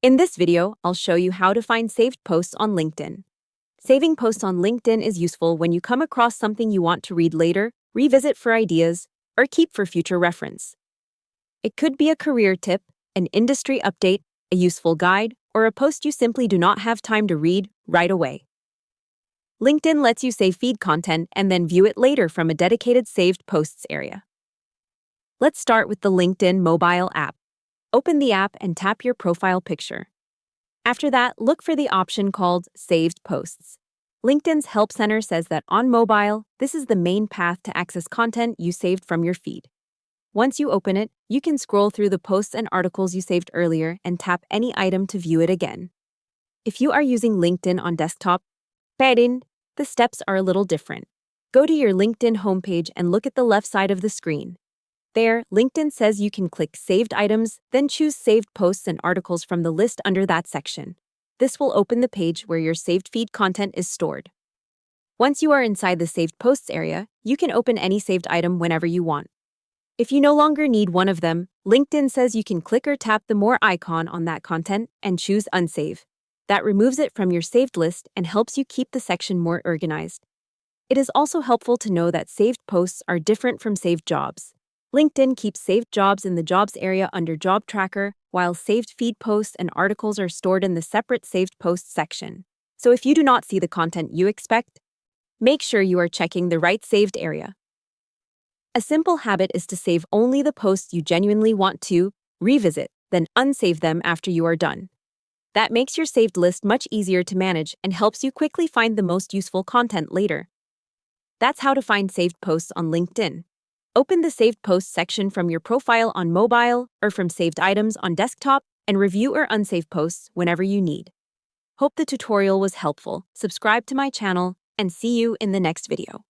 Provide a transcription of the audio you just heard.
In this video, I'll show you how to find saved posts on LinkedIn. Saving posts on LinkedIn is useful when you come across something you want to read later, revisit for ideas, or keep for future reference. It could be a career tip, an industry update, a useful guide, or a post you simply do not have time to read right away. LinkedIn lets you save feed content and then view it later from a dedicated saved posts area. Let's start with the LinkedIn mobile app. Open the app and tap your profile picture. After that, look for the option called Saved Posts. LinkedIn's Help Center says that on mobile, this is the main path to access content you saved from your feed. Once you open it, you can scroll through the posts and articles you saved earlier and tap any item to view it again. If you are using LinkedIn on desktop, the steps are a little different. Go to your LinkedIn homepage and look at the left side of the screen. There, LinkedIn says you can click Saved Items, then choose Saved Posts and Articles from the list under that section. This will open the page where your saved feed content is stored. Once you are inside the Saved Posts area, you can open any saved item whenever you want. If you no longer need one of them, LinkedIn says you can click or tap the More icon on that content and choose Unsave. That removes it from your saved list and helps you keep the section more organized. It is also helpful to know that saved posts are different from saved jobs. LinkedIn keeps saved jobs in the Jobs area under Job Tracker, while saved feed posts and articles are stored in the separate Saved Posts section. So if you do not see the content you expect, make sure you are checking the right saved area. A simple habit is to save only the posts you genuinely want to revisit, then unsave them after you are done. That makes your saved list much easier to manage and helps you quickly find the most useful content later. That's how to find saved posts on LinkedIn. Open the Saved Posts section from your profile on mobile or from Saved Items on desktop and review or unsave posts whenever you need. Hope the tutorial was helpful. Subscribe to my channel and see you in the next video.